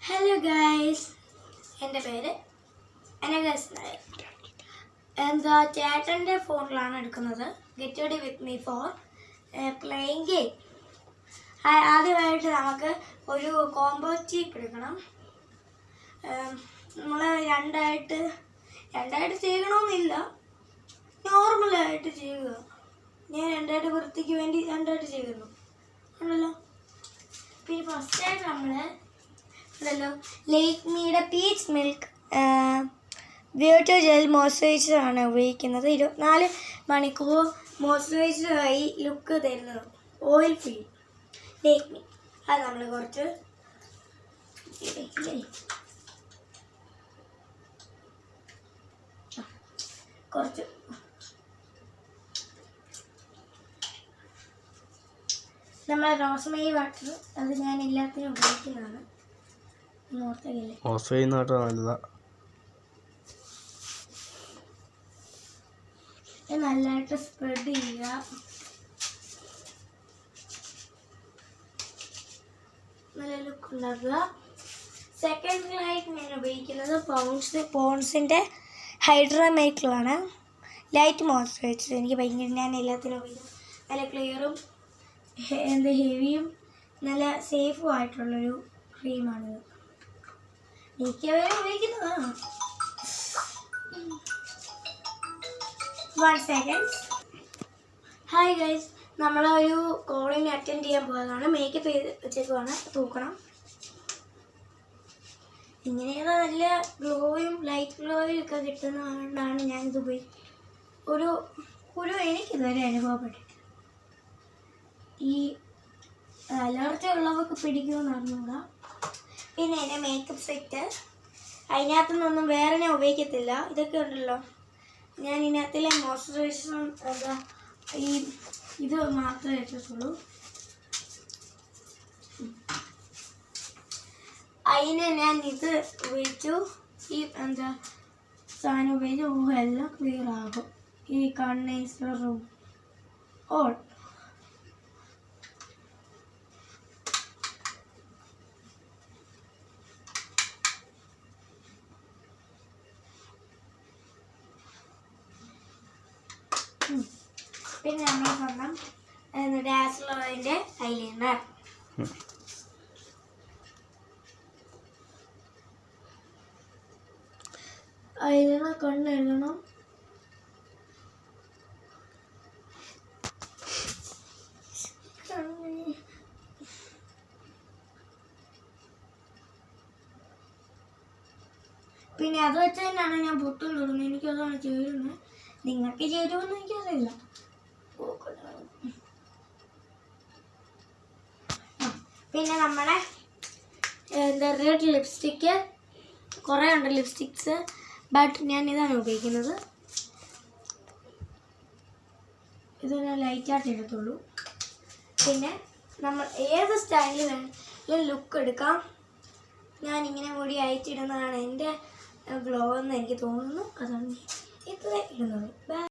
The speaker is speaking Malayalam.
ഹലോ ഗൈസ്, എൻ്റെ പേര് അനഗസ് നായർ. ചേട്ടൻ്റെ ഫോണിലാണ് എടുക്കുന്നത്. Get ready with me for playing game. ആദ്യമായിട്ട് നമുക്ക് ഒരു കോംബോ ചീപ്പ് എടുക്കണം. നമ്മൾ രണ്ടായിട്ട് ചെയ്യണമെന്നില്ല, നോർമലായിട്ട് ചെയ്യുക. ഞാൻ രണ്ടായിട്ട് വൃത്തിക്ക് വേണ്ടി രണ്ടായിട്ട് ചെയ്യുന്നു ആണല്ലോ. പിന്നെ ഫസ്റ്റായിട്ട് നമ്മൾ ലേക്മിയുടെ പീച്ച് മിൽക്ക് ബ്യൂട്ടി ജെൽ മോയ്സ്ചറൈസറാണ് ഉപയോഗിക്കുന്നത്. 24 മണിക്കൂർ മോയ്സ്ചറൈസറായി ലുക്ക് തരുന്നത്, ഓയിൽ ഫ്രീ ലേക്മി. അത് നമ്മൾ കുറച്ച് നമ്മളെ റോസ്മേരി വാട്ടർ, അത് ഞാൻ എല്ലാത്തിനും ഉപയോഗിക്കുന്നതാണ്. നല്ലതായിട്ട് സ്പ്രെഡ് ചെയ്യുക. നല്ല ലുക്ക് ഉണ്ടാക്കുക. സെക്കൻഡിലായിട്ട് ഞാൻ ഉപയോഗിക്കുന്നത് പോൺസിൻ്റെ ഹൈഡ്രാ മേക്കിളാണ്. ലൈറ്റ് മോയ്സ്ചറൈസർ എനിക്ക് ഭയങ്കര, ഞാൻ എല്ലാത്തിനും ഉപയോഗിക്കും. നല്ല ക്ലിയറും ഹെവിയും നല്ല സേഫും ആയിട്ടുള്ളൊരു ക്രീമാണിത്. മിക്കവരും ഉപയോഗിക്കുന്നതാണ്. 1 second. ഹായ് ഗൈസ്, നമ്മളൊരു കോളിന് അറ്റൻഡ് ചെയ്യാൻ പോയതാണ്. മേക്കപ്പ് ചെയ്ത് വെച്ചേക്കുവാണ്, തൂക്കണം. ഇങ്ങനെയുള്ള നല്ല ഗ്ലോയും ലൈറ്റ് ഗ്ലോയും ഒക്കെ കിട്ടുന്നതുകൊണ്ടാണ് ഞാനിത് ഒരു എനിക്കിതുവരെ അനുഭവപ്പെട്ടിട്ട്. ഈ അലർജി ഉള്ളവർക്ക് പിടിക്കുമെന്ന് അറിഞ്ഞൂടാ. പിന്നെ എൻ്റെ മേക്കപ്പ് സെറ്റ്, അതിനകത്തു നിന്നൊന്നും വേറെ ഞാൻ ഉപയോഗിക്കത്തില്ല. ഇതൊക്കെ ഉണ്ടല്ലോ, ഞാൻ ഇതിനകത്തിലെ മോയ്സ്ചറൈസറും ഇത് മാത്രമേ ഇട്ടിട്ടുള്ളൂ. അതിന് ഞാൻ ഇത് ഉപയോഗിച്ചു. ഈ സാധനം ഉപയോഗിച്ച് എല്ലാം ക്ലിയർ ആകും. ഈ കണ്ണൈസറും ഓൾ. പിന്നെ നമ്മൾ സ്വന്തം ഡാസ്ലറിൻ്റെ ഐലൈനർ. ഐലൈനർ കണ്ണെഴുതണം. പിന്നെ അത് വെച്ച് തന്നെയാണ് ഞാൻ പൊട്ടും തൊടുന്നത്. എനിക്കതാണ് ചേരുന്നത്. നിങ്ങൾക്ക് ചേരുമെന്ന് എനിക്കറിയില്ല. പിന്നെ നമ്മുടെ റെഡ് ലിപ്സ്റ്റിക്ക്, കുറേ ഉണ്ട് ലിപ്സ്റ്റിക്സ്, ബട്ട് ഞാൻ ഇതാണ് ഉപയോഗിക്കുന്നത്. ഇത് ഞാൻ ലൈറ്റായിട്ട് എടുത്തുള്ളൂ. പിന്നെ നമ്മൾ ഏത് സ്റ്റൈലിൽ വേണമെങ്കിലും ലുക്ക് എടുക്കാം. ഞാനിങ്ങനെ മുടി അയച്ചിടുന്നതാണ് എൻ്റെ ഗ്ലോ എന്ന് എനിക്ക് തോന്നുന്നു. അതാണ് ഇത് ഇടുന്നത്.